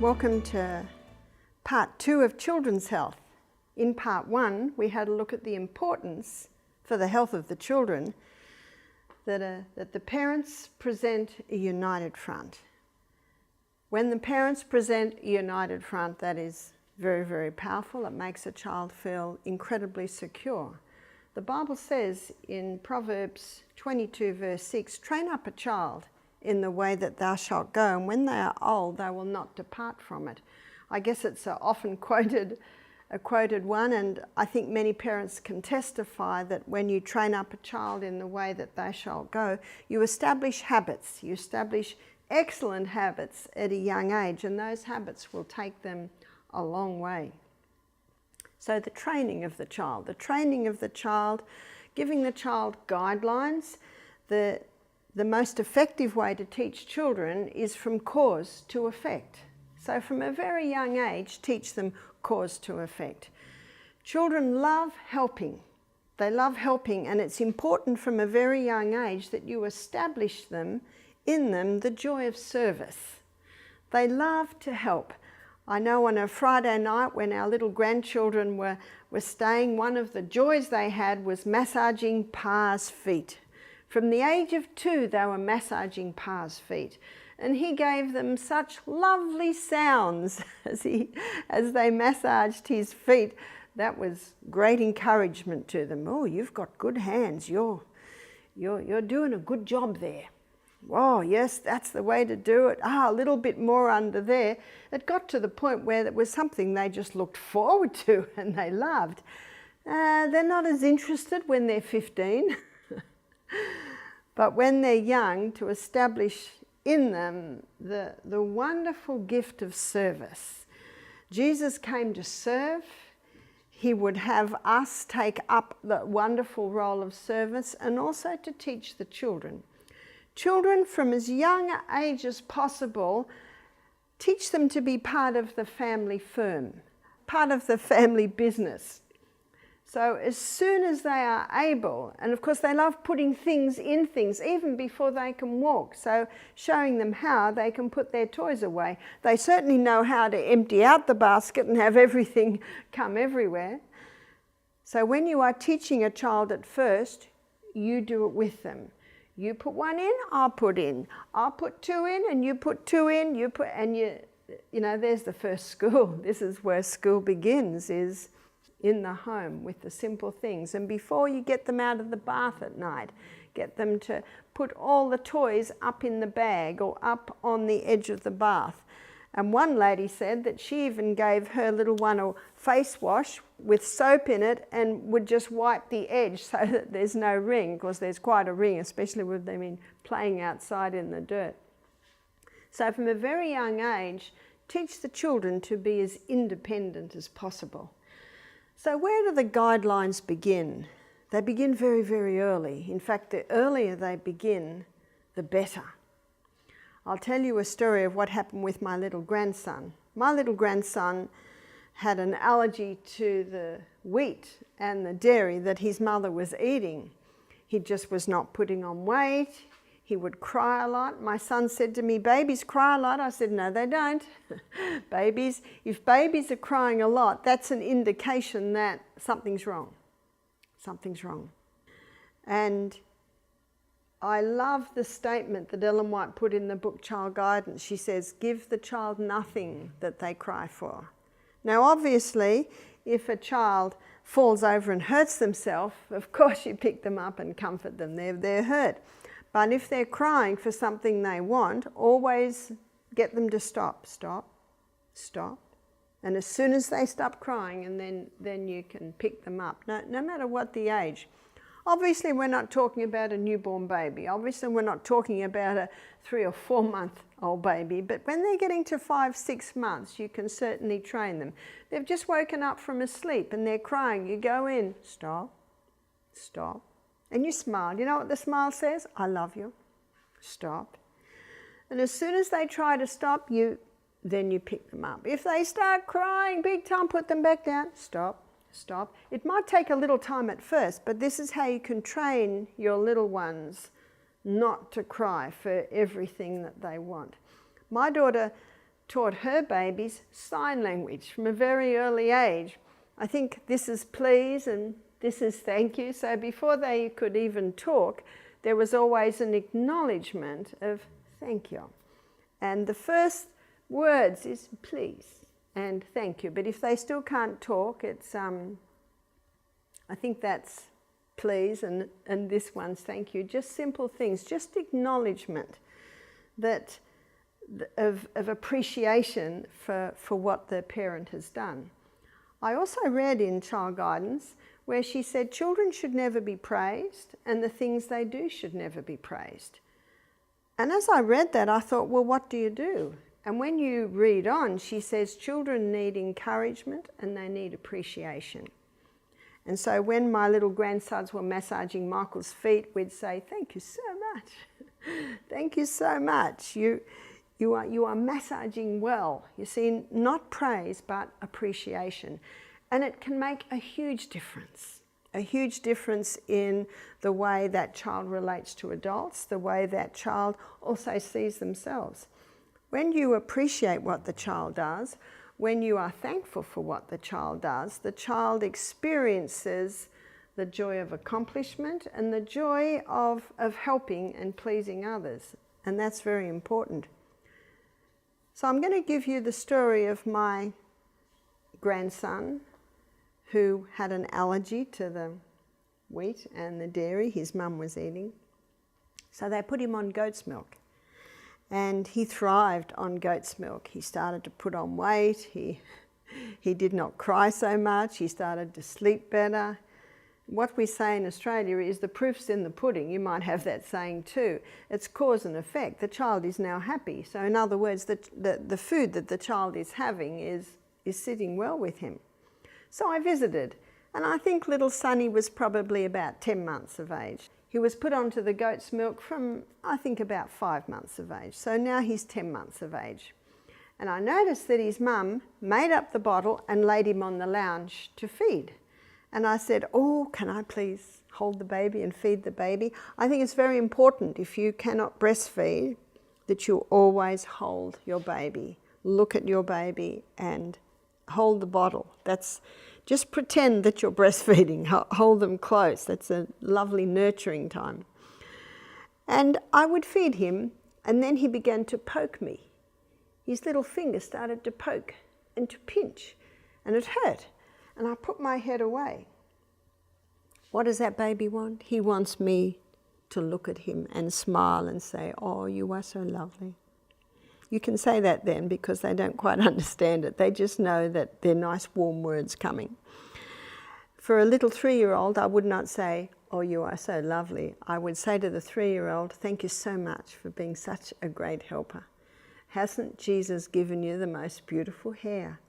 Welcome to part 2 of children's health. In part 1, we had a look at the importance for the health of the children that the parents present a united front. When the parents present a united front, that is very, very powerful. It makes a child feel incredibly secure. The Bible says in Proverbs 22 verse 6, "Train up a child in the way that thou shalt go, and when they are old, they will not depart from it." I guess it's a quoted one, and I think many parents can testify that when you train up a child in the way that they shall go, you establish habits. You establish excellent habits at a young age, and those habits will take them a long way. So the training of the child, giving the child guidelines. The most effective way to teach children is from cause to effect. So from a very young age, teach them cause to effect. Children love helping. They love helping, and it's important from a very young age that you establish in them the joy of service. They love to help. I know on a Friday night when our little grandchildren were staying, one of the joys they had was massaging Pa's feet. From the age of 2, they were massaging Pa's feet. And he gave them such lovely sounds as they massaged his feet. That was great encouragement to them. "Oh, you've got good hands. You're doing a good job there. Oh, yes, that's the way to do it. A little bit more under there." It got to the point where it was something they just looked forward to and they loved. They're not as interested when they're 15. But when they're young, to establish in them the wonderful gift of service. Jesus came to serve. He would have us take up the wonderful role of service and also to teach the children. Children from as young age as possible, teach them to be part of the family firm, part of the family business. So as soon as they are able, and of course they love putting things in things even before they can walk, so showing them how they can put their toys away. They certainly know how to empty out the basket and have everything come everywhere. So when you are teaching a child at first, you do it with them. You put one in, I'll put in. I'll put 2 in and you put 2 in, you know, there's the first school. This is where school begins, is in the home with the simple things. And before you get them out of the bath at night, get them to put all the toys up in the bag or up on the edge of the bath. And one lady said that she even gave her little one a face wash with soap in it and would just wipe the edge so that there's no ring, because there's quite a ring, especially with them in playing outside in the dirt. So from a very young age, teach the children to be as independent as possible. So where do the guidelines begin? They begin very, very early. In fact, the earlier they begin, the better. I'll tell you a story of what happened with my little grandson. My little grandson had an allergy to the wheat and the dairy that his mother was eating. He just was not putting on weight. He would cry a lot. My son said to me, "Babies cry a lot." I said, "No, they don't." If babies are crying a lot, that's an indication that something's wrong. Something's wrong. And I love the statement that Ellen White put in the book Child Guidance. She says, "Give the child nothing that they cry for." Now, obviously, if a child falls over and hurts themselves, of course you pick them up and comfort them. They're hurt. But if they're crying for something they want, always get them to stop. And as soon as they stop crying, and then you can pick them up, no matter what the age. Obviously, we're not talking about a newborn baby. Obviously, we're not talking about a 3 or 4 month old baby. But when they're getting to 5, 6 months, you can certainly train them. They've just woken up from a sleep and they're crying. You go in, stop. And you smile. You know what the smile says? "I love you." Stop. And as soon as they try to stop, then you pick them up. If they start crying big time, put them back down. Stop. It might take a little time at first, but this is how you can train your little ones not to cry for everything that they want. My daughter taught her babies sign language from a very early age. I think this is please and this is thank you. So before they could even talk, there was always an acknowledgement of thank you. And the first words is please and thank you. But if they still can't talk, it's I think that's please and this one's thank you. Just simple things, just acknowledgement that of appreciation for what the parent has done. I also read in Child Guidance where she said children should never be praised and the things they do should never be praised. And as I read that, I thought, well, what do you do? And when you read on, she says children need encouragement and they need appreciation. And so when my little grandsons were massaging Michael's feet, we'd say, thank you so much. Thank you so much. You are massaging well. You see, not praise, but appreciation. And it can make a huge difference in the way that child relates to adults, the way that child also sees themselves. When you appreciate what the child does, when you are thankful for what the child does, the child experiences the joy of accomplishment and the joy of helping and pleasing others. And that's very important. So I'm going to give you the story of my grandson who had an allergy to the wheat and the dairy his mum was eating. So they put him on goat's milk. And he thrived on goat's milk. He started to put on weight. He did not cry so much. He started to sleep better. What we say in Australia is the proof's in the pudding. You might have that saying too. It's cause and effect. The child is now happy. So in other words, the food that the child is having is sitting well with him. So I visited, and I think little Sonny was probably about 10 months of age. He was put onto the goat's milk from, I think, about 5 months of age. So now he's 10 months of age. And I noticed that his mum made up the bottle and laid him on the lounge to feed. And I said, oh, can I please hold the baby and feed the baby? I think it's very important, if you cannot breastfeed, that you always hold your baby. Look at your baby and hold the bottle. Just pretend that you're breastfeeding. Hold them close. That's a lovely nurturing time. And I would feed him, and then he began to poke me. His little finger started to poke and to pinch, and it hurt. And I put my head away. What does that baby want? He wants me to look at him and smile and say, oh, you are so lovely. You can say that then because they don't quite understand it. They just know that they're nice, warm words coming. For a little 3-year-old, I would not say, oh, you are so lovely. I would say to the 3-year-old, thank you so much for being such a great helper. Hasn't Jesus given you the most beautiful hair?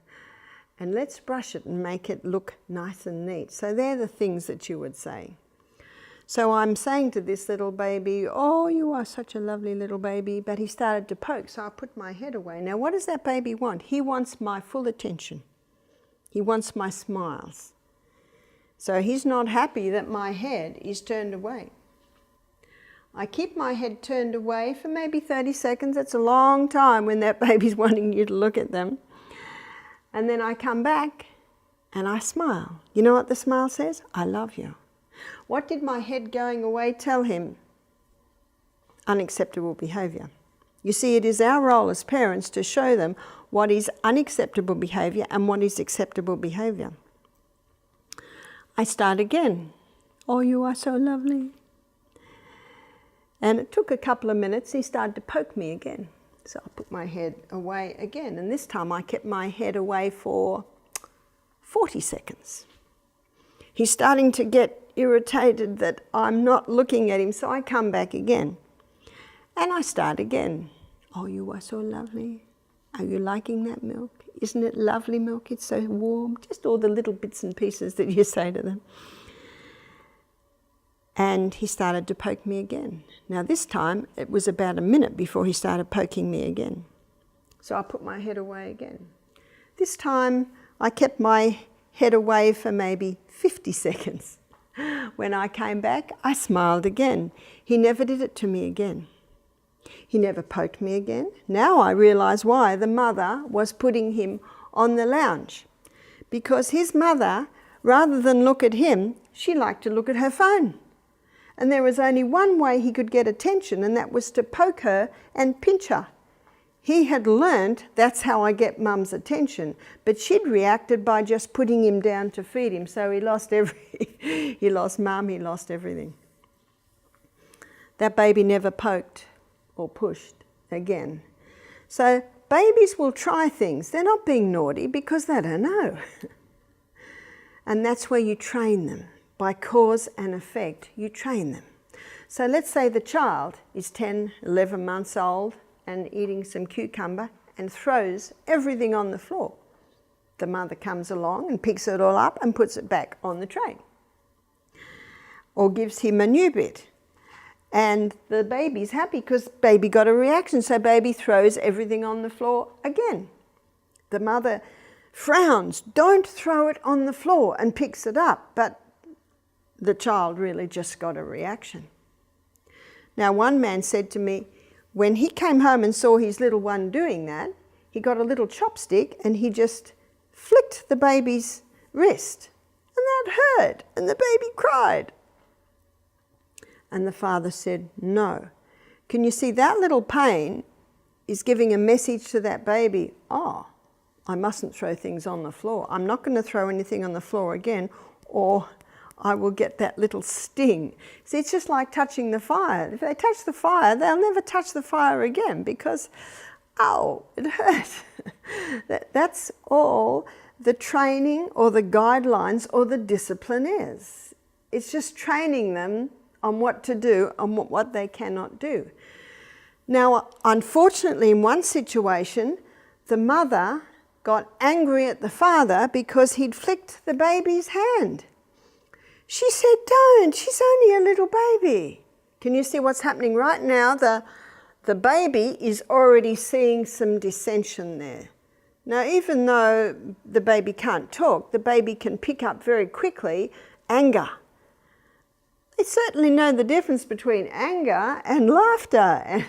And let's brush it and make it look nice and neat. So they're the things that you would say. So I'm saying to this little baby, oh, you are such a lovely little baby, but he started to poke, so I put my head away. Now, what does that baby want? He wants my full attention. He wants my smiles. So he's not happy that my head is turned away. I keep my head turned away for maybe 30 seconds. That's a long time when that baby's wanting you to look at them. And then I come back and I smile. You know what the smile says? I love you. What did my head going away tell him? Unacceptable behaviour. You see, it is our role as parents to show them what is unacceptable behaviour and what is acceptable behaviour. I start again. Oh, you are so lovely. And it took a couple of minutes. He started to poke me again. So I put my head away again. And this time I kept my head away for 40 seconds. He's starting to get irritated that I'm not looking at him, so I come back again. And I start again. Oh, you are so lovely. Are you liking that milk? Isn't it lovely milk? It's so warm. Just all the little bits and pieces that you say to them. And he started to poke me again. Now this time, it was about a minute before he started poking me again. So I put my head away again. This time, I kept my head away for maybe 50 seconds. When I came back, I smiled again. He never did it to me again. He never poked me again. Now I realise why the mother was putting him on the lounge. Because his mother, rather than look at him, she liked to look at her phone. And there was only one way he could get attention, and that was to poke her and pinch her. He had learned that's how I get mum's attention, but she'd reacted by just putting him down to feed him, so he lost he lost mum, he lost everything. That baby never poked or pushed again. So babies will try things. They're not being naughty because they don't know. And that's where you train them. By cause and effect, you train them. So let's say the child is 10, 11 months old and eating some cucumber and throws everything on the floor. The mother comes along and picks it all up and puts it back on the tray. Or gives him a new bit. And the baby's happy because baby got a reaction, so baby throws everything on the floor again. The mother frowns, don't throw it on the floor, and picks it up, but the child really just got a reaction. Now, one man said to me, when he came home and saw his little one doing that, he got a little chopstick and he just flicked the baby's wrist. And that hurt, and the baby cried. And the father said, no. Can you see that little pain is giving a message to that baby, oh, I mustn't throw things on the floor. I'm not going to throw anything on the floor again, or I will get that little sting. See, it's just like touching the fire. If they touch the fire, they'll never touch the fire again because, ow, it hurt. That's all the training or the guidelines or the discipline is. It's just training them on what to do and what they cannot do. Now, unfortunately, in one situation, the mother got angry at the father because he'd flicked the baby's hand. She said, don't, she's only a little baby. Can you see what's happening right now? The baby is already seeing some dissension there. Now, even though the baby can't talk, the baby can pick up very quickly anger. They certainly know the difference between anger and laughter.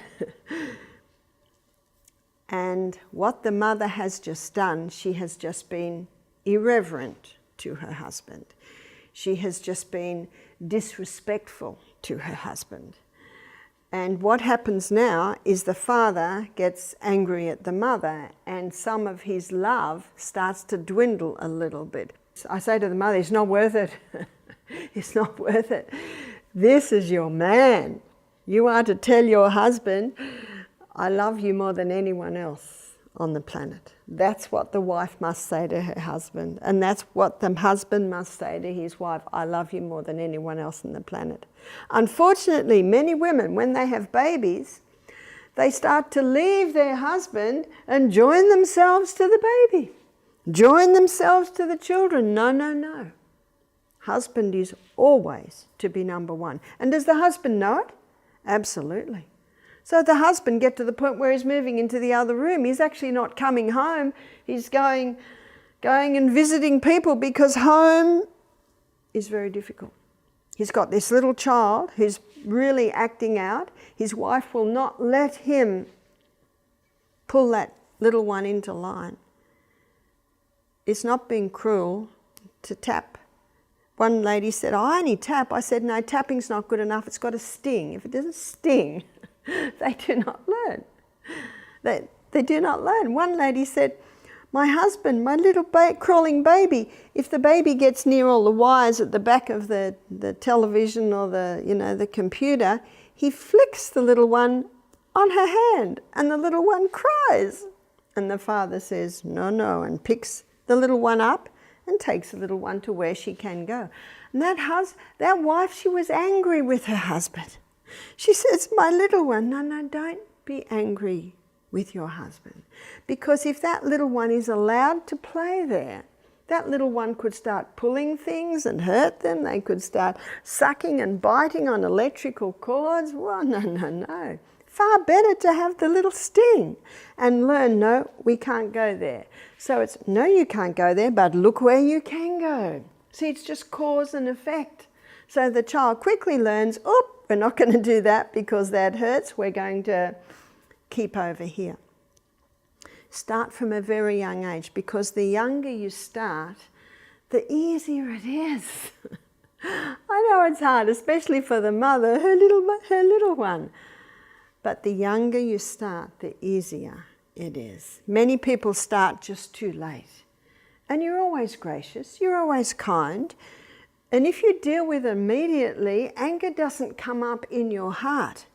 And what the mother has just done, she has just been irreverent to her husband. She has just been disrespectful to her husband. And what happens now is the father gets angry at the mother and some of his love starts to dwindle a little bit. I say to the mother, it's not worth it. It's not worth it. This is your man. You are to tell your husband, I love you more than anyone else on the planet. That's what the wife must say to her husband. And that's what the husband must say to his wife, I love you more than anyone else on the planet. Unfortunately, many women, when they have babies, they start to leave their husband and join themselves to the baby. Join themselves to the children. No, no, no. Husband is always to be number one. And does the husband know it? Absolutely. So the husband gets to the point where he's moving into the other room. He's actually not coming home. He's going and visiting people because home is very difficult. He's got this little child who's really acting out. His wife will not let him pull that little one into line. It's not being cruel to tap. One lady said, I only tap. I said, no, tapping's not good enough. It's got to sting. If it doesn't sting, they do not learn. They do not learn. One lady said, my husband, my little crawling baby, if the baby gets near all the wires at the back of the television or the computer, he flicks the little one on her hand and the little one cries. And the father says, no, no, and picks the little one up and takes the little one to where she can go. And that wife, she was angry with her husband. She says, my little one, no, no, don't be angry with your husband. Because if that little one is allowed to play there, that little one could start pulling things and hurt them. They could start sucking and biting on electrical cords. Well, no, no, no. Far better to have the little sting and learn, no, we can't go there. So it's, no, you can't go there, but look where you can go. See, it's just cause and effect. So the child quickly learns, oh, we're not going to do that because that hurts. We're going to keep over here. Start from a very young age, because the younger you start, the easier it is. I know it's hard, especially for the mother, her little one. But the younger you start, the easier it is. Many people start just too late. And you're always gracious, you're always kind. And if you deal with it immediately, anger doesn't come up in your heart.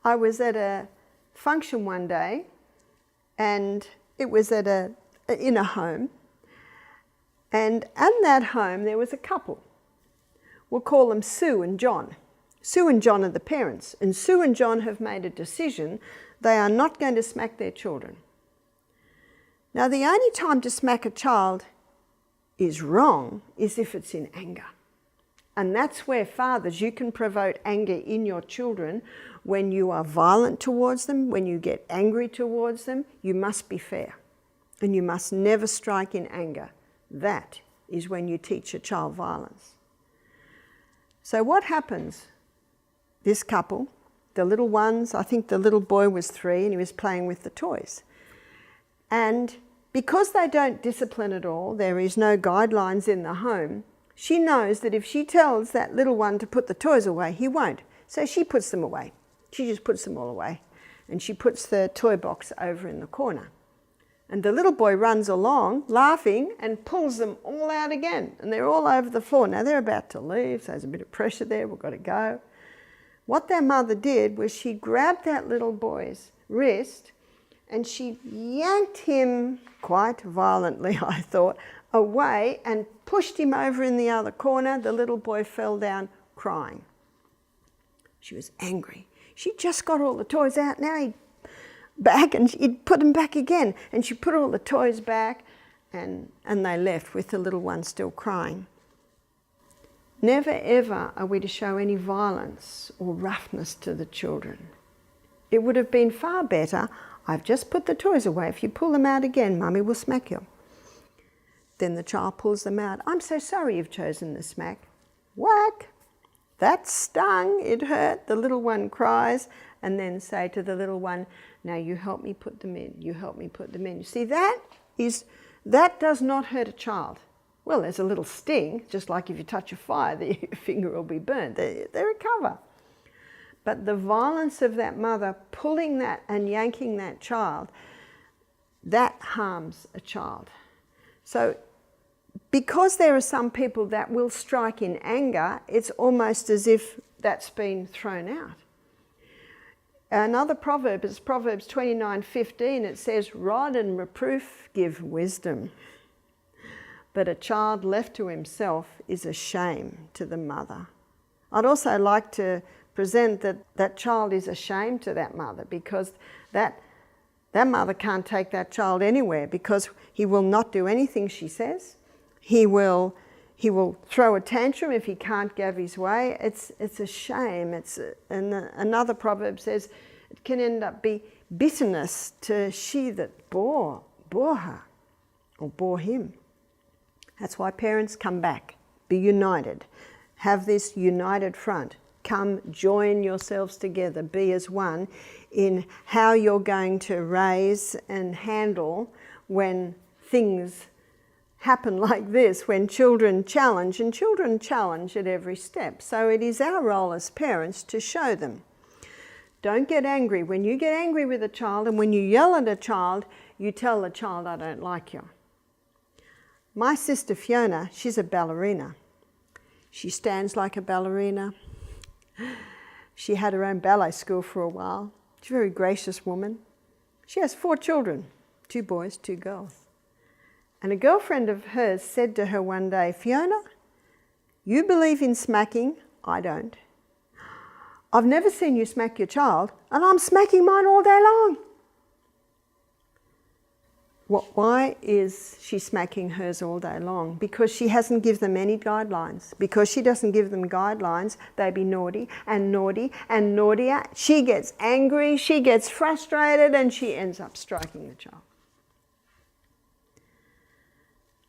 I was at a function one day, and it was in a home. And in that home there was a couple. We'll call them Sue and John. Sue and John are the parents, and Sue and John have made a decision they are not going to smack their children. Now, the only time to smack a child is wrong is if it's in anger. And that's where, fathers, you can provoke anger in your children. When you are violent towards them, when you get angry towards them, you must be fair. And you must never strike in anger. That is when you teach a child violence. So what happens? This couple, the little ones, I think the little boy was 3 and he was playing with the toys. And because they don't discipline at all, there is no guidelines in the home, she knows that if she tells that little one to put the toys away, he won't. So she puts them away. She just puts them all away. And she puts the toy box over in the corner. And the little boy runs along, laughing, and pulls them all out again. And they're all over the floor. Now they're about to leave, so there's a bit of pressure there, we've got to go. What their mother did was she grabbed that little boy's wrist and she yanked him, quite violently I thought, away and pushed him over in the other corner. The little boy fell down crying. She was angry. She just got all the toys out, now he'd back, and he'd put them back again. And she put all the toys back, and they left with the little one still crying. Never ever are we to show any violence or roughness to the children. It would have been far better, I've just put the toys away, if you pull them out again, Mummy will smack you. Then the child pulls them out. I'm so sorry you've chosen the smack. Whack! That stung, it hurt. The little one cries, and then say to the little one, now you help me put them in, you help me put them in. You see, that does not hurt a child. Well, there's a little sting, just like if you touch a fire, your finger will be burnt. They recover. But the violence of that mother pulling that and yanking that child, that harms a child. So because there are some people that will strike in anger, it's almost as if that's been thrown out. Another proverb is Proverbs 29:15. It says, rod and reproof give wisdom, but a child left to himself is a shame to the mother. I'd also like to present that child is a shame to that mother, because that mother can't take that child anywhere, because he will not do anything she says. He will throw a tantrum if he can't go his way. It's a shame. And another proverb says it can end up be bitterness to she that bore her or bore him. That's why parents, come back, be united, have this united front. Come, join yourselves together, be as one in how you're going to raise and handle when things happen like this, when children challenge, and children challenge at every step. So it is our role as parents to show them. Don't get angry. When you get angry with a child and when you yell at a child, you tell the child, I don't like you. My sister Fiona, she's a ballerina. She stands like a ballerina. She had her own ballet school for a while. She's a very gracious woman. She has 4 children, 2 boys, 2 girls. And a girlfriend of hers said to her one day, Fiona, you believe in smacking, I don't. I've never seen you smack your child, and I'm smacking mine all day long. Why is she smacking hers all day long? Because she hasn't given them any guidelines. Because she doesn't give them guidelines, they be naughty and naughty and naughtier. She gets angry, she gets frustrated, and she ends up striking the child.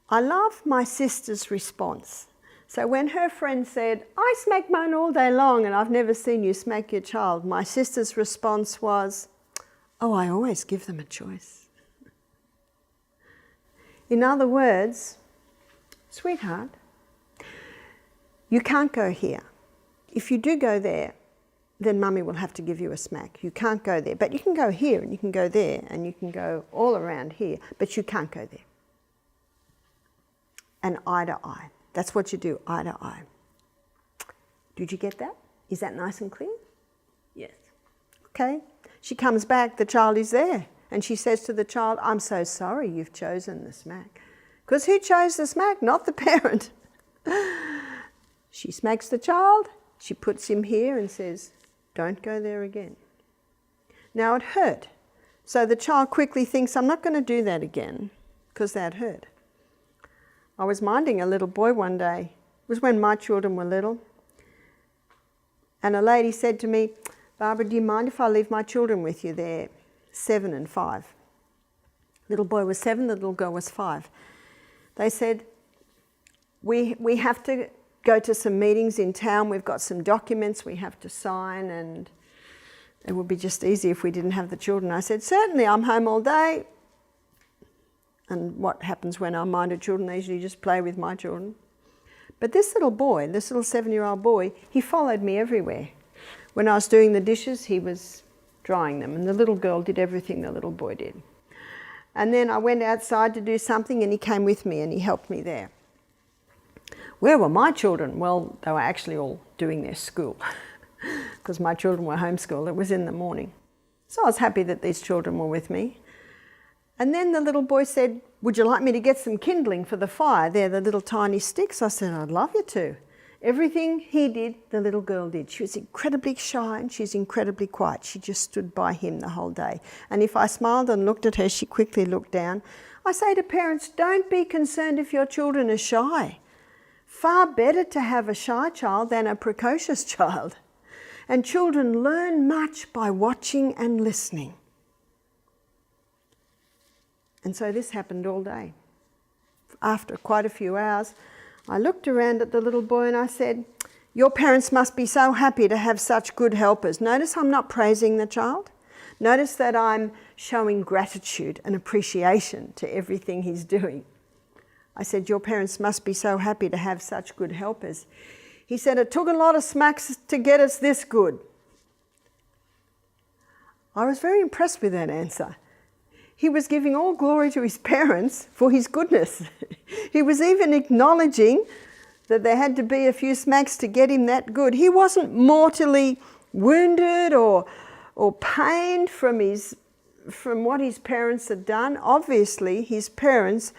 I love my sister's response. So when her friend said, I smack mine all day long and I've never seen you smack your child, my sister's response was, oh, I always give them a choice. In other words, sweetheart, you can't go here. If you do go there, then mummy will have to give you a smack. You can't go there, but you can go here and you can go there and you can go all around here, but you can't go there. And eye to eye. That's what you do, eye to eye. Did you get that? Is that nice and clear? Yes. Okay. She comes back, the child is there. And she says to the child, I'm so sorry you've chosen the smack. Because who chose the smack? Not the parent. She smacks the child, she puts him here and says, don't go there again. Now it hurt. So the child quickly thinks, I'm not going to do that again because that hurt. I was minding a little boy one day. It was when my children were little. And a lady said to me, Barbara, do you mind if I leave my children with you? They're 7 and 5. Little boy was 7, the little girl was 5. They said, we have to go to some meetings in town. We've got some documents we have to sign and it would be just easy if we didn't have the children. I said, certainly, I'm home all day. And what happens when I minded children? They usually just play with my children. But this little boy, this little 7-year-old boy, he followed me everywhere. When I was doing the dishes, he was drying them. And the little girl did everything the little boy did. And then I went outside to do something and he came with me and he helped me there. Where were my children? Well, they were actually all doing their school because my children were homeschooled. It was in the morning. So I was happy that these children were with me. And then the little boy said, would you like me to get some kindling for the fire? They're the little tiny sticks. I said, I'd love you to. Everything he did, the little girl did. She was incredibly shy and she's incredibly quiet. She just stood by him the whole day. And if I smiled and looked at her, she quickly looked down. I say to parents, don't be concerned if your children are shy. Far better to have a shy child than a precocious child. And children learn much by watching and listening. And so this happened all day. After quite a few hours, I looked around at the little boy and I said, your parents must be so happy to have such good helpers. Notice I'm not praising the child. Notice that I'm showing gratitude and appreciation to everything he's doing. I said, your parents must be so happy to have such good helpers. He said, it took a lot of smacks to get us this good. I was very impressed with that answer. He was giving all glory to his parents for his goodness. He was even acknowledging that there had to be a few smacks to get him that good. He wasn't mortally wounded or pained from what his parents had done. Obviously, his parents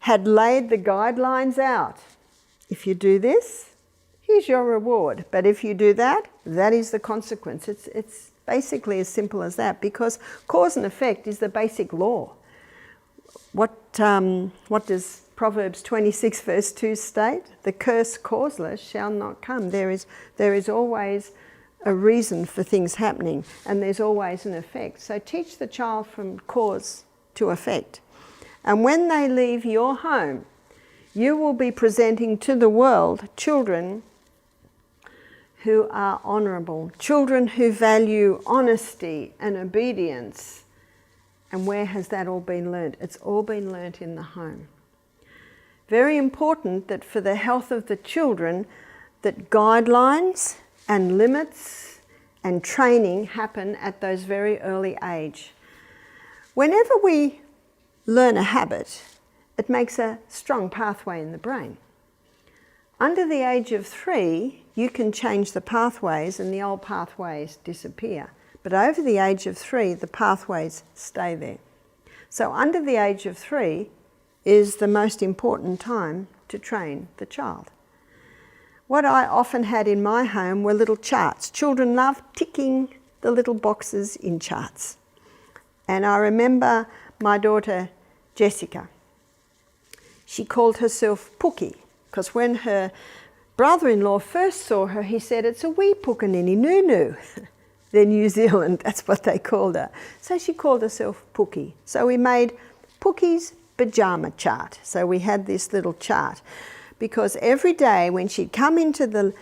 had laid the guidelines out. If you do this, here's your reward. But if you do that, that is the consequence. It's basically as simple as that, because cause and effect is the basic law. What does Proverbs 26 verse 2 state? The curse causeless shall not come. There is always a reason for things happening, and there's always an effect. So teach the child from cause to effect. And when they leave your home, you will be presenting to the world children who are honourable, children who value honesty and obedience. And where has that all been learnt? It's all been learnt in the home. Very important that for the health of the children, that guidelines and limits and training happen at those very early age. Whenever we learn a habit, it makes a strong pathway in the brain. Under the age of 3, you can change the pathways and the old pathways disappear. But over the age of 3, the pathways stay there. So under the age of 3 is the most important time to train the child. What I often had in my home were little charts. Children love ticking the little boxes in charts. And I remember my daughter Jessica. She called herself Pookie, because when her brother-in-law first saw her, he said, it's a wee Pukanini Nunu. They're New Zealand, that's what they called her. So she called herself Pookie. So we made Pookie's pyjama chart. So we had this little chart. because every day when she'd come into the,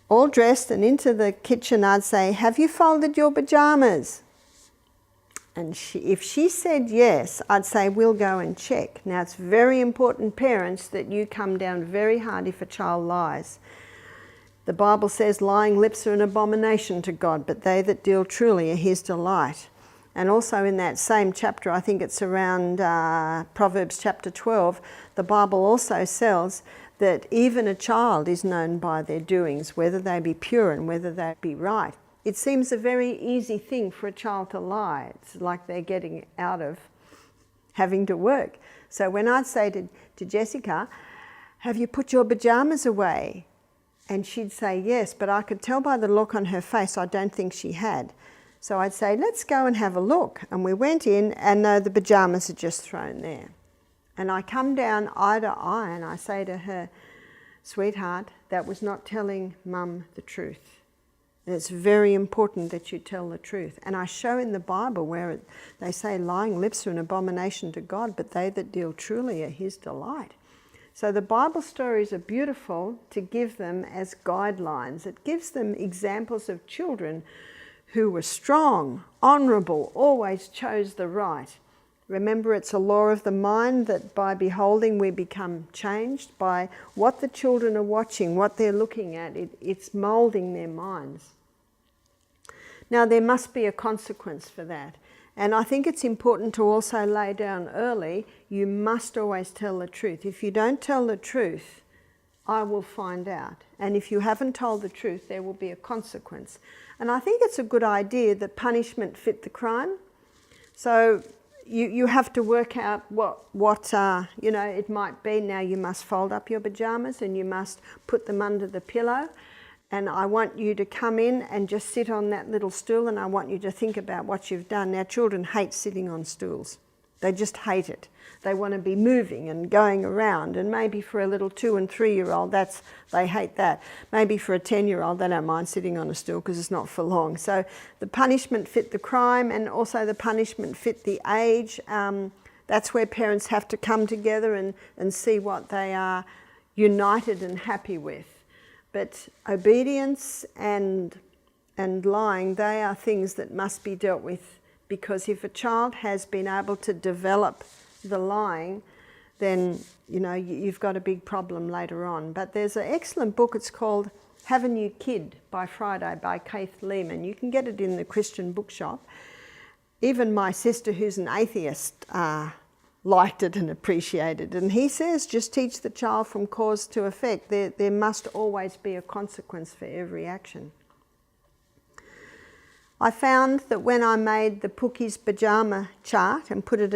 all dressed and into the kitchen, I'd say, "Have you folded your pajamas?" And if she said yes, I'd say, "We'll go and check." Now, it's very important, parents, that you come down very hard if a child lies. The Bible says lying lips are an abomination to God, but they that deal truly are his delight. And also in that same chapter, I think it's around Proverbs chapter 12, the Bible also says that even a child is known by their doings, whether they be pure and whether they be right. It seems a very easy thing for a child to lie. It's like they're getting out of having to work. So when I'd say to Jessica, "Have you put your pajamas away?" And she'd say yes, but I could tell by the look on her face I don't think she had. So I'd say, "Let's go and have a look." And we went in, and no, the pajamas are just thrown there. And I come down eye to eye and I say to her, "Sweetheart, that was not telling Mum the truth. And it's very important that you tell the truth." And I show in the Bible where they say lying lips are an abomination to God, but they that deal truly are his delight. So the Bible stories are beautiful to give them as guidelines. It gives them examples of children who were strong, honourable, always chose the right. Remember, it's a law of the mind that by beholding we become changed. By what the children are watching, what they're looking at, it's moulding their minds. Now, there must be a consequence for that. And I think it's important to also lay down early, you must always tell the truth. If you don't tell the truth, I will find out. And if you haven't told the truth, there will be a consequence. And I think it's a good idea that punishment fit the crime. So you have to work out what it might be. Now you must fold up your pajamas and you must put them under the pillow. And I want you to come in and just sit on that little stool, and I want you to think about what you've done. Now, children hate sitting on stools. They just hate it. They want to be moving and going around. And maybe for a little 2- and 3-year-old, they hate that. Maybe for a 10-year-old, they don't mind sitting on a stool because it's not for long. So the punishment fit the crime, and also the punishment fit the age. That's where parents have to come together and see what they are united and happy with. But obedience and lying, they are things that must be dealt with, because if a child has been able to develop the lying, then you've got a big problem later on. But there's an excellent book, it's called Have a New Kid by Friday by Keith Lehman. You can get it in the Christian bookshop. Even my sister, who's an atheist, liked it and appreciated it. And he says, just teach the child from cause to effect. There must always be a consequence for every action. I found that when I made the Pookie's pyjama chart and put it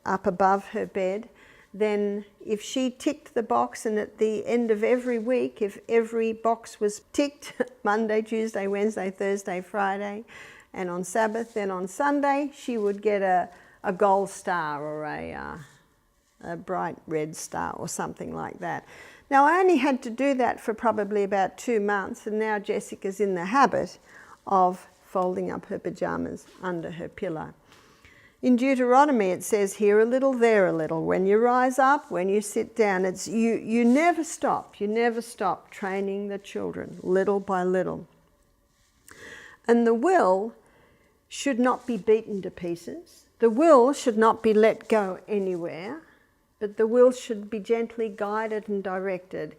up above her bed, then if she ticked the box, and at the end of every week, if every box was ticked, Monday, Tuesday, Wednesday, Thursday, Friday, and on Sabbath, then on Sunday, she would get a gold star or a bright red star or something like that. Now, I only had to do that for probably about 2 months, and now Jessica's in the habit of folding up her pajamas under her pillow. In Deuteronomy, it says, here a little, there a little. When you rise up, when you sit down, it's you never stop. You never stop training the children, little by little. And the will should not be beaten to pieces. The will should not be let go anywhere, but the will should be gently guided and directed.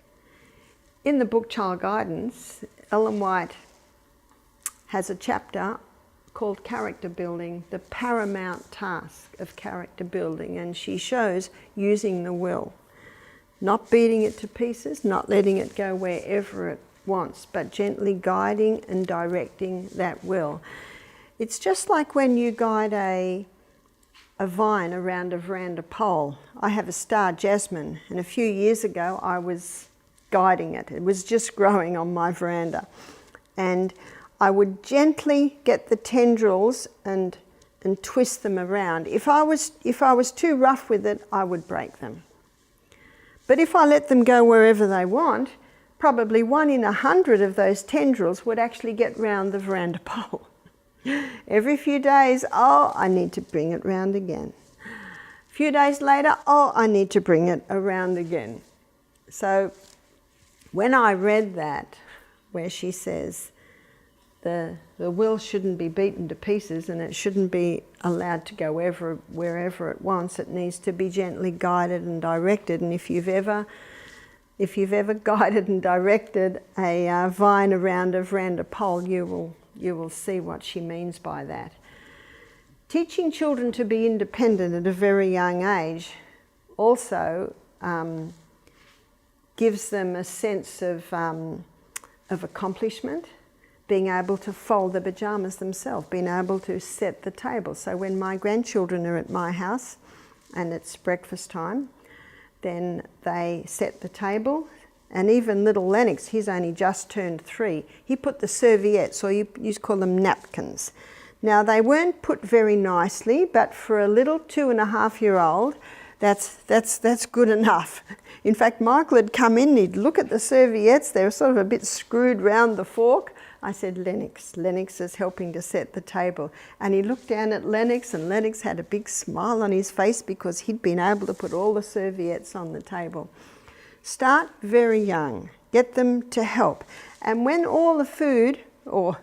In the book Child Guidance, Ellen White has a chapter called Character Building, the paramount task of character building, and she shows using the will. Not beating it to pieces, not letting it go wherever it wants, but gently guiding and directing that will. It's just like when you guide a vine around a veranda pole. I have a star jasmine, and a few years ago I was guiding it. It was just growing on my veranda. And I would gently get the tendrils and twist them around. If I was too rough with it, I would break them. But if I let them go wherever they want, probably 1 in 100 of those tendrils would actually get round the veranda pole. Every few days, oh, I need to bring it round again. A few days later, oh, I need to bring it around again. So When I read that, where she says the will shouldn't be beaten to pieces and it shouldn't be allowed to go wherever it wants, it needs to be gently guided and directed. And if you've ever guided and directed a vine around a veranda pole, you will see what she means by that. Teaching children to be independent at a very young age also gives them a sense of accomplishment, being able to fold the pyjamas themselves, being able to set the table. So when my grandchildren are at my house and it's breakfast time, then they set the table. And even little Lennox, he's only just turned 3, he put the serviettes, or you used to call them napkins. Now they weren't put very nicely, but for a little 2.5-year-old, that's good enough. In fact, Michael had come in, he'd look at the serviettes, they were sort of a bit screwed round the fork. I said, Lennox is helping to set the table. And he looked down at Lennox, and Lennox had a big smile on his face because he'd been able to put all the serviettes on the table. Start very young, get them to help. And when all the food, or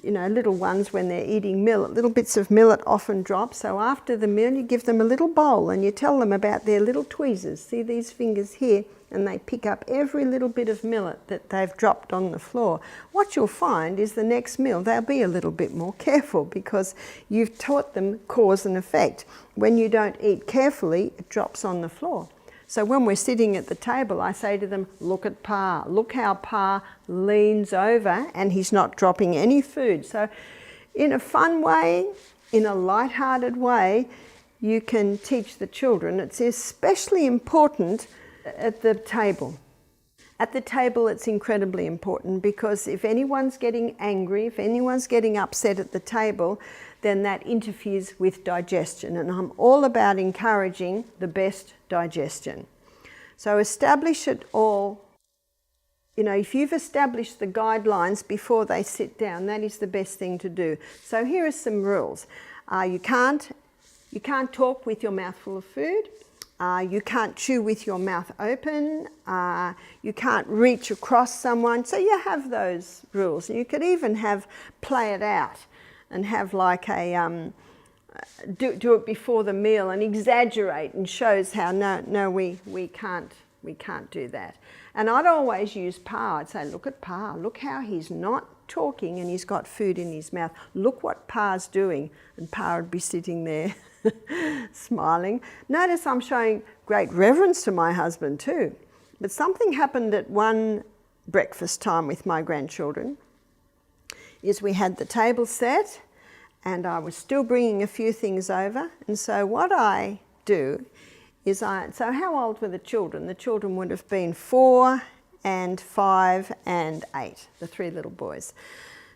little ones, when they're eating millet, little bits of millet often drop. So after the meal, you give them a little bowl and you tell them about their little tweezers. See these fingers here? And they pick up every little bit of millet that they've dropped on the floor. What you'll find is the next meal, they'll be a little bit more careful because you've taught them cause and effect. When you don't eat carefully, it drops on the floor. So when we're sitting at the table, I say to them, look at Pa. Look how Pa leans over and he's not dropping any food. So in a fun way, in a light-hearted way, you can teach the children. It's especially important at the table. At the table, it's incredibly important because if anyone's getting angry, if anyone's getting upset at the table, then that interferes with digestion. And I'm all about encouraging the best digestion. So establish it all. If you've established the guidelines before they sit down, that is the best thing to do. So here are some rules. You can't talk with your mouth full of food. You can't chew with your mouth open. You can't reach across someone. So you have those rules. You could even have play it out and have like a do it before the meal and exaggerate and shows how no we can't do that. And I'd always use Pa. I'd say, look at Pa. Look how he's not talking and he's got food in his mouth. Look what Pa's doing. And Pa would be sitting there smiling. Notice I'm showing great reverence to my husband too. But something happened at one breakfast time with my grandchildren is we had the table set and I was still bringing a few things over. And so what I do is so how old were the children? The children would have been 4 and 5 and 8, the 3 little boys.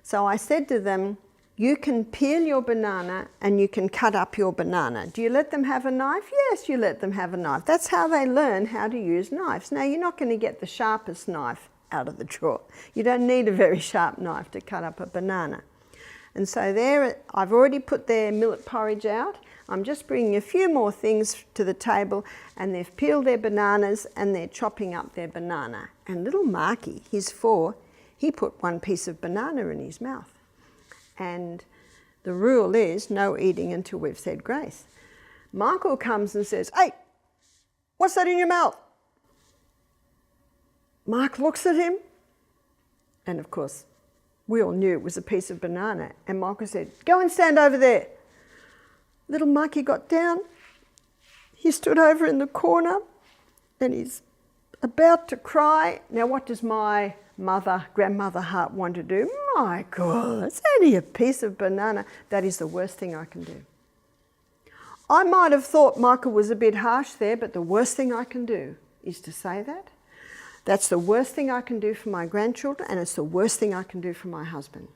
So I said to them, you can peel your banana and you can cut up your banana. Do you let them have a knife? Yes, you let them have a knife. That's how they learn how to use knives. Now, you're not going to get the sharpest knife out of the drawer. You don't need a very sharp knife to cut up a banana. And so there, I've already put their millet porridge out. I'm just bringing a few more things to the table and they've peeled their bananas and they're chopping up their banana. And little Marky, he's 4, he put one piece of banana in his mouth. And the rule is no eating until we've said grace. Michael comes and says, hey, what's that in your mouth? Mark looks at him. And of course, we all knew it was a piece of banana. And Michael said, go and stand over there. Little Marky got down. He stood over in the corner and he's about to cry. Now, what does my grandmother heart want to do? My God, it's only a piece of banana. That is the worst thing I can do. I might have thought Michael was a bit harsh there, but the worst thing I can do is to say that. That's the worst thing I can do for my grandchildren, and it's the worst thing I can do for my husband.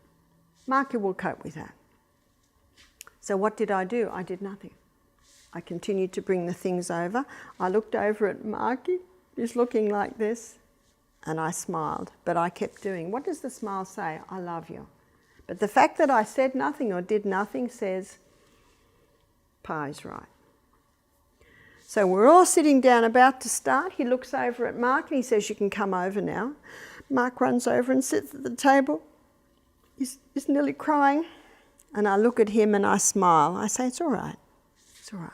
Marky will cope with that. So what did I do? I did nothing. I continued to bring the things over. I looked over at Marky, he's looking like this. And I smiled, but I kept doing. What does the smile say? I love you. But the fact that I said nothing or did nothing says, Pa is right. So we're all sitting down about to start. He looks over at Mark and he says, you can come over now. Mark runs over and sits at the table. He's nearly crying. And I look at him and I smile. I say, it's all right. It's all right.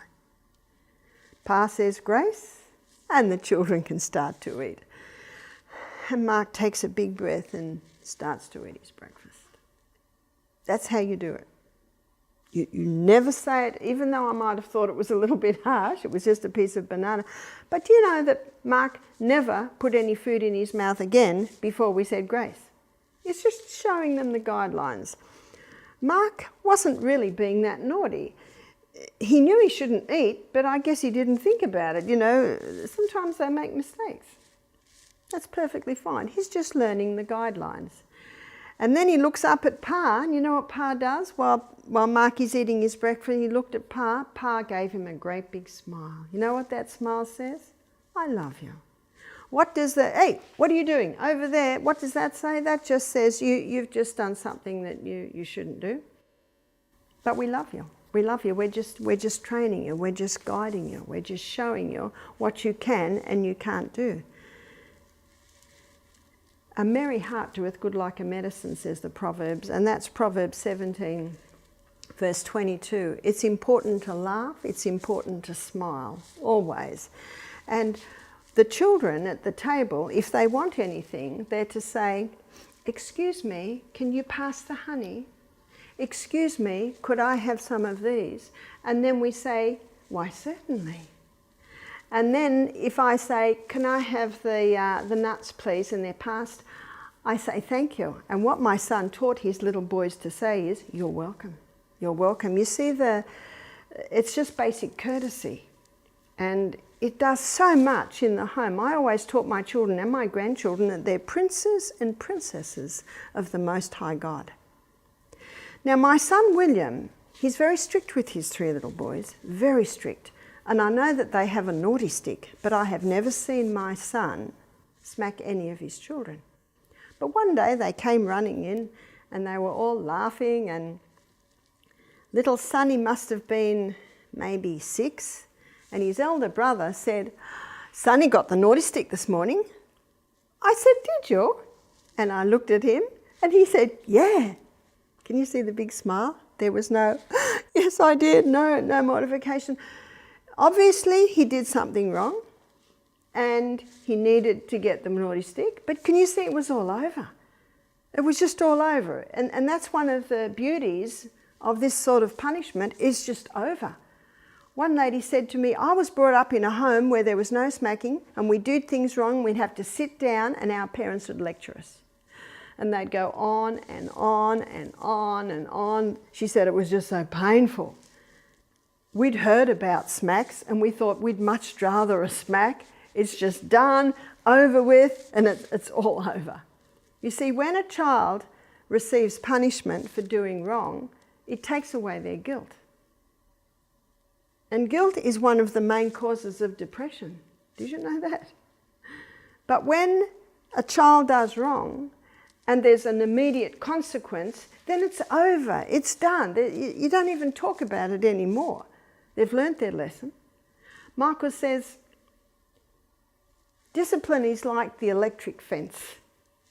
Pa says grace and the children can start to eat. And Mark takes a big breath and starts to eat his breakfast. That's how you do it. You never say it, even though I might have thought it was a little bit harsh. It was just a piece of banana. But do you know that Mark never put any food in his mouth again before we said grace? It's just showing them the guidelines. Mark wasn't really being that naughty. He knew he shouldn't eat, but I guess he didn't think about it. You know, sometimes they make mistakes. That's perfectly fine. He's just learning the guidelines. And then he looks up at Pa, and you know what Pa does? While Mark is eating his breakfast, he looked at Pa. Pa gave him a great big smile. You know what that smile says? I love you. What does that, hey, what are you doing over there? What does that say? That just says you've just done something that you shouldn't do. But we love you. We love you. We're just training you. We're just guiding you. We're just showing you what you can and you can't do. A merry heart doeth good like a medicine, says the Proverbs, and that's Proverbs 17, verse 22. It's important to laugh, it's important to smile, always. And the children at the table, if they want anything, they're to say, excuse me, can you pass the honey? Excuse me, could I have some of these? And then we say, why certainly. And then if I say, can I have the nuts please, and they're passed, I say thank you. And what my son taught his little boys to say is, you're welcome. You're welcome. You see, it's just basic courtesy. And it does so much in the home. I always taught my children and my grandchildren that they're princes and princesses of the Most High God. Now my son William, he's very strict with his three little boys, very strict. And I know that they have a naughty stick, but I have never seen my son smack any of his children. But one day they came running in and they were all laughing, and little Sonny must have been maybe 6, and his elder brother said, Sonny got the naughty stick this morning. I said, did you? And I looked at him and he said, yeah. Can you see the big smile? There was no, yes I did, no mortification. Obviously he did something wrong and he needed to get the naughty stick, but can you see it was all over? It was just all over. And that's one of the beauties of this sort of punishment, is just over. One lady said to me, I was brought up in a home where there was no smacking, and we did things wrong, we'd have to sit down and our parents would lecture us. And they'd go on and on and on and on. She said it was just so painful. We'd heard about smacks and we thought we'd much rather a smack. It's just done, over with, and it's all over. You see, when a child receives punishment for doing wrong, it takes away their guilt. And guilt is one of the main causes of depression. Did you know that? But when a child does wrong and there's an immediate consequence, then it's over, it's done. You don't even talk about it anymore. They've learnt their lesson. Michael says, discipline is like the electric fence.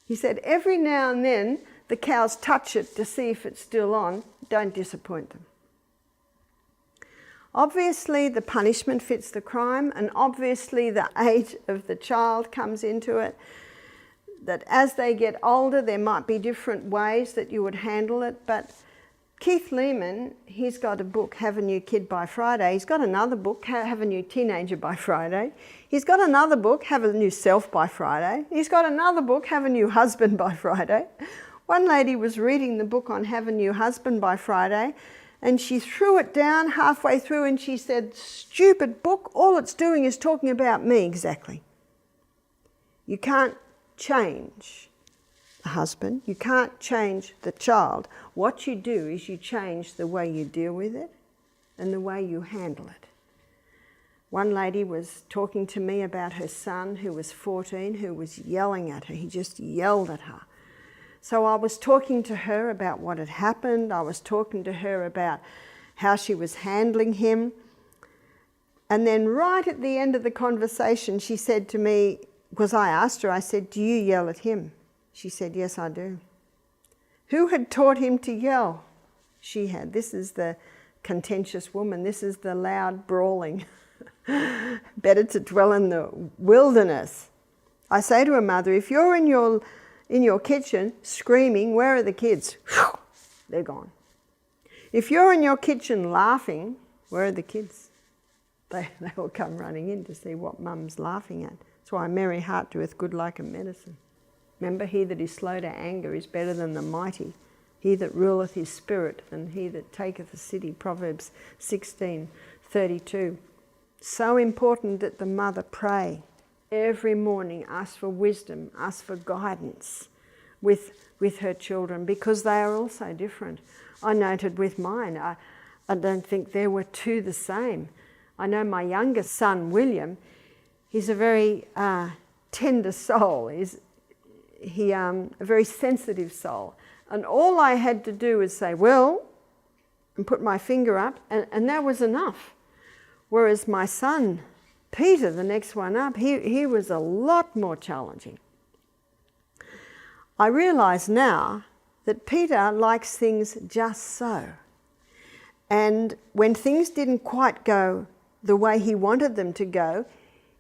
He said, every now and then the cows touch it to see if it's still on. Don't disappoint them. Obviously the punishment fits the crime, and obviously the age of the child comes into it. That as they get older, there might be different ways that you would handle it, but Keith Lehman, he's got a book, Have a New Kid by Friday. He's got another book, Have a New Teenager by Friday. He's got another book, Have a New Self by Friday. He's got another book, Have a New Husband by Friday. One lady was reading the book on Have a New Husband by Friday, and she threw it down halfway through and she said, stupid book, all it's doing is talking about me. Exactly. You can't change the husband, you can't change the child. What you do is you change the way you deal with it and the way you handle it. One lady was talking to me about her son who was 14, who was yelling at her. He just yelled at her. So I was talking to her about what had happened. I was talking to her about how she was handling him. And then right at the end of the conversation, she said to me, because I asked her, I said, do you yell at him? She said, yes, I do. Who had taught him to yell? She had. This is the contentious woman. This is the loud brawling. Better to dwell in the wilderness. I say to a mother, if you're in your kitchen screaming, where are the kids? They're gone. If you're in your kitchen laughing, where are the kids? They will come running in to see what mum's laughing at. That's why merry heart doeth good like a medicine. Remember, he that is slow to anger is better than the mighty. He that ruleth his spirit than he that taketh a city. Proverbs 16:32. So important that the mother pray every morning, ask for wisdom, ask for guidance with her children, because they are also different. I noted with mine, I don't think there were two the same. I know my youngest son, William, he's a very tender soul. He's a very sensitive soul. And all I had to do was say, well, and put my finger up, and that was enough. Whereas my son, Peter, the next one up, he was a lot more challenging. I realise now that Peter likes things just so. And when things didn't quite go the way he wanted them to go,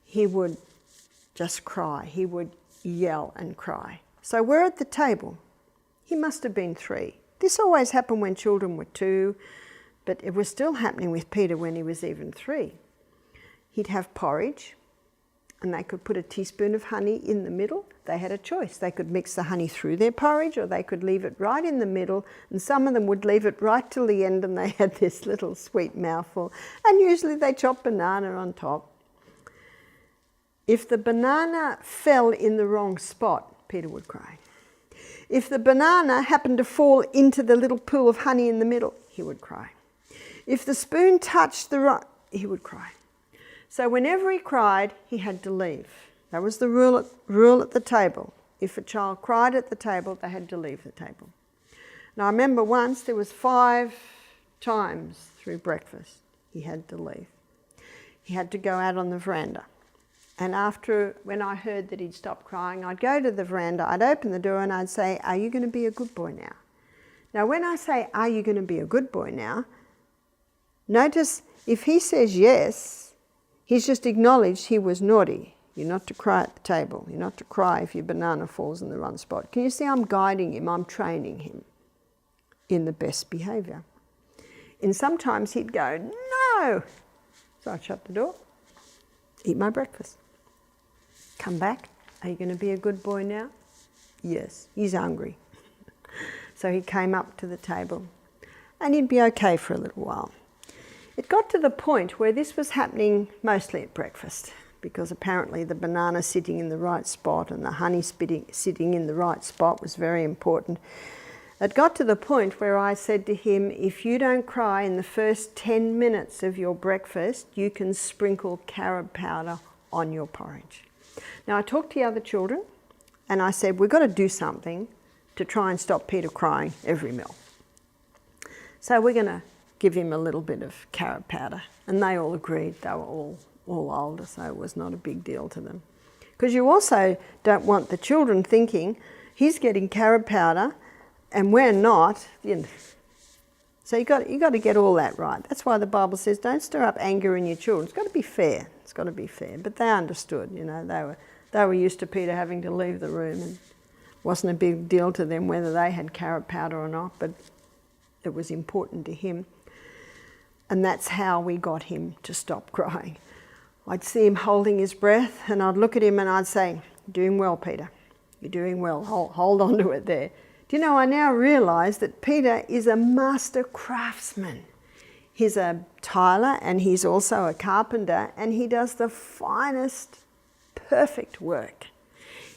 he would just cry. He would yell and cry. So we're at the table. He must have been 3. This always happened when children were 2, but it was still happening with Peter when he was even 3. He'd have porridge, and they could put a teaspoon of honey in the middle. They had a choice. They could mix the honey through their porridge, or they could leave it right in the middle, and some of them would leave it right till the end, and they had this little sweet mouthful. And usually they chopped banana on top. If the banana fell in the wrong spot, Peter would cry. If the banana happened to fall into the little pool of honey in the middle, he would cry. If the spoon touched the right, he would cry. So whenever he cried, he had to leave. That was the rule at the table. If a child cried at the table, they had to leave the table. Now I remember once there was 5 times through breakfast he had to leave. He had to go out on the veranda. And when I heard that he'd stopped crying, I'd go to the veranda, I'd open the door and I'd say, are you going to be a good boy now? Now when I say, are you going to be a good boy now? Notice if he says yes, he's just acknowledged he was naughty. You're not to cry at the table. You're not to cry if your banana falls in the wrong spot. Can you see I'm guiding him, I'm training him in the best behaviour. And sometimes he'd go, no! So I'd shut the door, eat my breakfast. Come back. Are you going to be a good boy now? Yes. He's hungry. So he came up to the table and he'd be okay for a little while. It got to the point where this was happening mostly at breakfast, because apparently the banana sitting in the right spot and the honey sitting in the right spot was very important. It got to the point where I said to him, if you don't cry in the first 10 minutes of your breakfast, you can sprinkle carob powder on your porridge. Now I talked to the other children and I said, we've got to do something to try and stop Peter crying every meal. So we're going to give him a little bit of carob powder. And they all agreed. They were all older, so it was not a big deal to them. Because you also don't want the children thinking, he's getting carob powder and we're not. So you got to get all that right. That's why the Bible says, don't stir up anger in your children. It's got to be fair. It's got to be fair. But they understood, they were used to Peter having to leave the room, and it wasn't a big deal to them whether they had carob powder or not, but it was important to him. And that's how we got him to stop crying. I'd see him holding his breath and I'd look at him and I'd say, you're doing well, Peter. You're doing well. Hold on to it there. Do you know, I now realise that Peter is a master craftsman. He's a tiler and he's also a carpenter, and he does the finest, perfect work.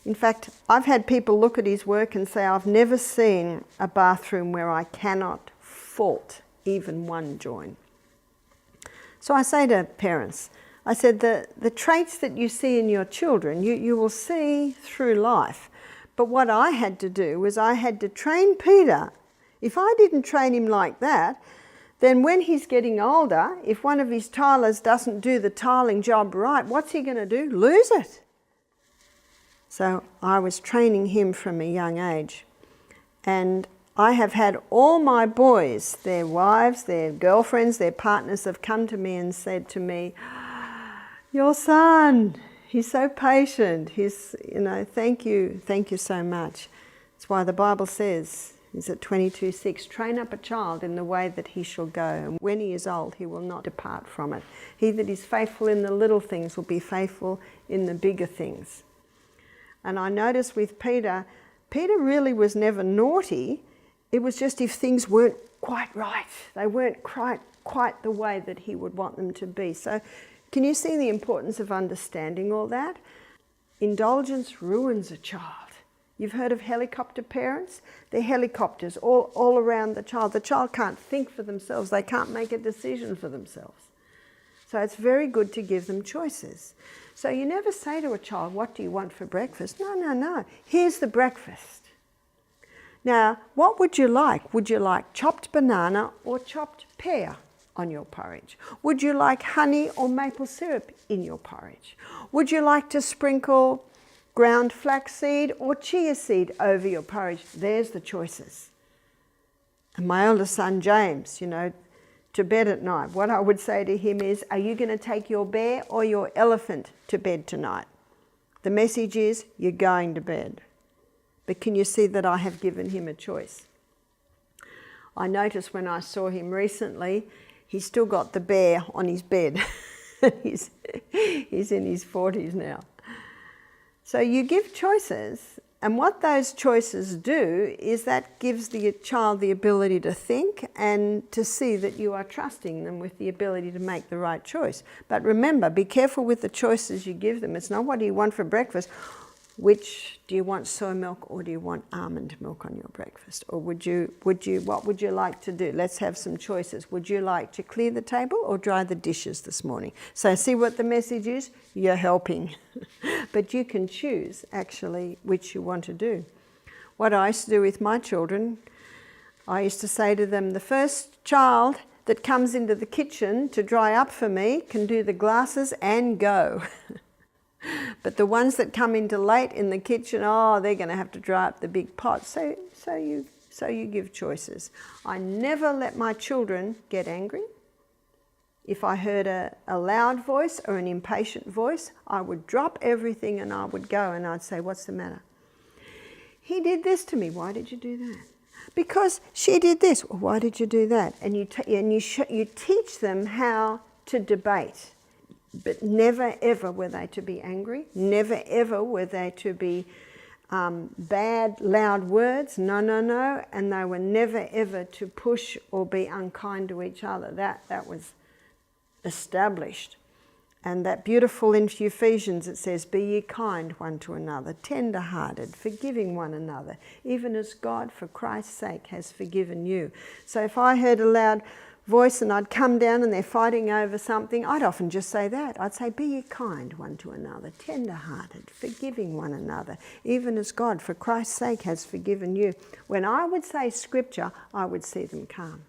In fact, I've had people look at his work and say, I've never seen a bathroom where I cannot fault even one joint. So I say to parents, I said, the traits that you see in your children, you will see through life. But what I had to do was I had to train Peter. If I didn't train him like that, then when he's getting older, if one of his tilers doesn't do the tiling job right, what's he going to do? Lose it. So I was training him from a young age. And I have had all my boys, their wives, their girlfriends, their partners have come to me and said to me, your son, he's so patient. He's, thank you so much. That's why the Bible says, is it 22:6, train up a child in the way that he shall go, and when he is old, he will not depart from it. He that is faithful in the little things will be faithful in the bigger things. And I noticed with Peter really was never naughty. It was just if things weren't quite right. They weren't quite the way that he would want them to be. So can you see the importance of understanding all that? Indulgence ruins a child. You've heard of helicopter parents? They're helicopters all around the child. The child can't think for themselves. They can't make a decision for themselves. So it's very good to give them choices. So you never say to a child, what do you want for breakfast? No. Here's the breakfast. Now, what would you like? Would you like chopped banana or chopped pear on your porridge? Would you like honey or maple syrup in your porridge? Would you like to sprinkle ground flaxseed or chia seed over your porridge? There's the choices. And my oldest son, James, to bed at night, what I would say to him is, are you going to take your bear or your elephant to bed tonight? The message is, you're going to bed. But can you see that I have given him a choice? I noticed when I saw him recently, he's still got the bear on his bed. he's in his 40s now. So you give choices, and what those choices do is that gives the child the ability to think and to see that you are trusting them with the ability to make the right choice. But remember, be careful with the choices you give them. It's not what do you want for breakfast. Which do you want, soy milk or do you want almond milk on your breakfast? Or what would you like to do? Let's have some choices. Would you like to clear the table or dry the dishes this morning? So see what the message is? You're helping. But you can choose actually which you want to do. What I used to do with my children, I used to say to them, the first child that comes into the kitchen to dry up for me can do the glasses and go. But the ones that come into late in the kitchen, they're going to have to dry up the big pot. So you give choices. I never let my children get angry. If I heard a loud voice or an impatient voice, I would drop everything and I would go and I'd say, what's the matter? He did this to me. Why did you do that? Because she did this. Well, why did you do that? And you teach them how to debate. But never ever were they to be angry. Never ever were they to be bad, loud words. No. And they were never ever to push or be unkind to each other. That was established. And that beautiful in Ephesians, it says, be ye kind one to another, tender-hearted, forgiving one another, even as God for Christ's sake has forgiven you. So if I heard a loud voice and I'd come down and they're fighting over something, I'd often just say that. I'd say, be ye kind one to another, tender-hearted, forgiving one another, even as God for Christ's sake has forgiven you. When I would say scripture, I would see them calm.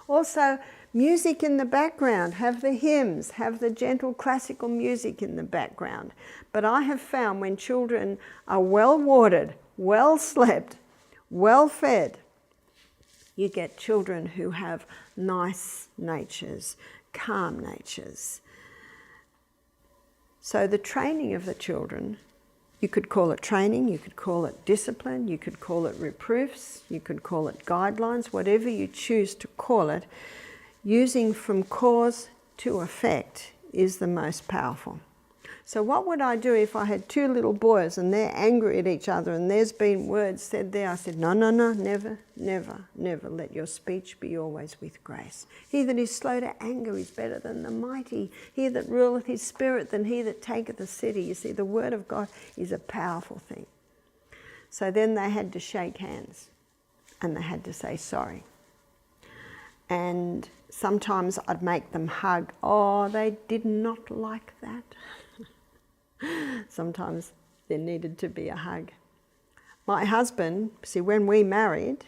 Also, music in the background, have the hymns, have the gentle classical music in the background. But I have found when children are well watered, well slept, well fed, you get children who have nice natures, calm natures. So the training of the children, you could call it training, you could call it discipline, you could call it reproofs, you could call it guidelines, whatever you choose to call it, using from cause to effect is the most powerful. So what would I do if I had two little boys and they're angry at each other and there's been words said there? I said, no, never let your speech be always with grace. He that is slow to anger is better than the mighty. He that ruleth his spirit than he that taketh a city. You see, the word of God is a powerful thing. So then they had to shake hands and they had to say sorry. And sometimes I'd make them hug. Oh, they did not like that. Sometimes there needed to be a hug. My husband, see, when we married,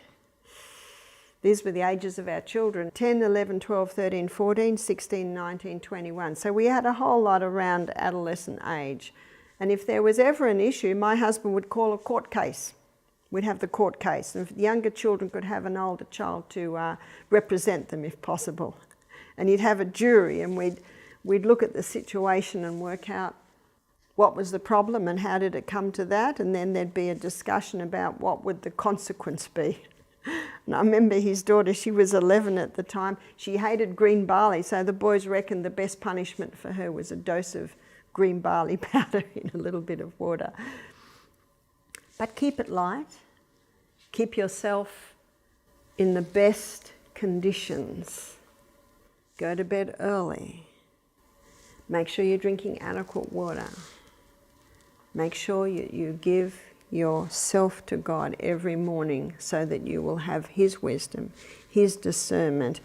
These were the ages of our children: 10, 11, 12, 13, 14, 16, 19, 21. So we had a whole lot around adolescent age. And if there was ever an issue, my husband would call a court case. We'd have the court case. And the younger children could have an older child to represent them if possible. And you'd have a jury, and we'd look at the situation and work out what was the problem and how did it come to that. And then there'd be a discussion about what would the consequence be. And I remember his daughter, she was 11 at the time. She hated green barley, so the boys reckoned the best punishment for her was a dose of green barley powder in a little bit of water. But keep it light. Keep yourself in the best conditions. Go to bed early. Make sure you're drinking adequate water. Make sure you give yourself to God every morning so that you will have His wisdom, His discernment.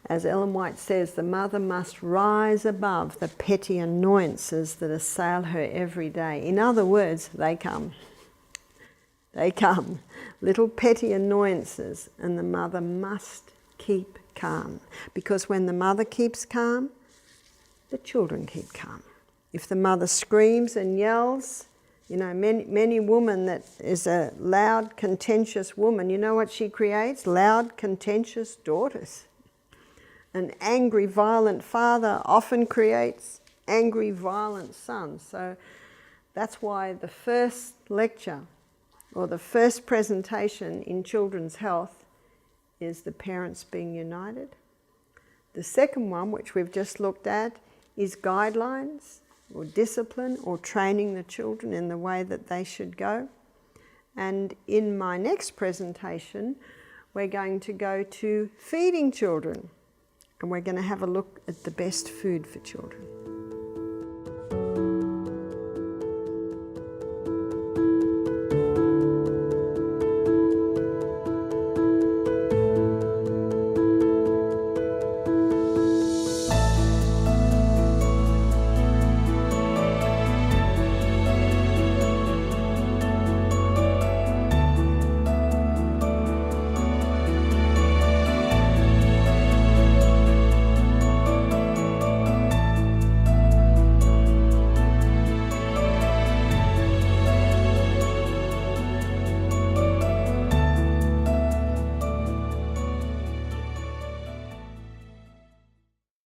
As Ellen White says, the mother must rise above the petty annoyances that assail her every day. In other words, they come. They come. Little petty annoyances, and the mother must keep calm. Because when the mother keeps calm, the children keep calm. If the mother screams and yells, you know, many women that is a loud, contentious woman, you know what she creates? Loud, contentious daughters. An angry, violent father often creates angry, violent sons. So that's why the first lecture or the first presentation in children's health is the parents being united. The second one, which we've just looked at, is guidelines or discipline or training the children in the way that they should go. And in my next presentation, we're going to go to feeding children. And we're going to have a look at the best food for children.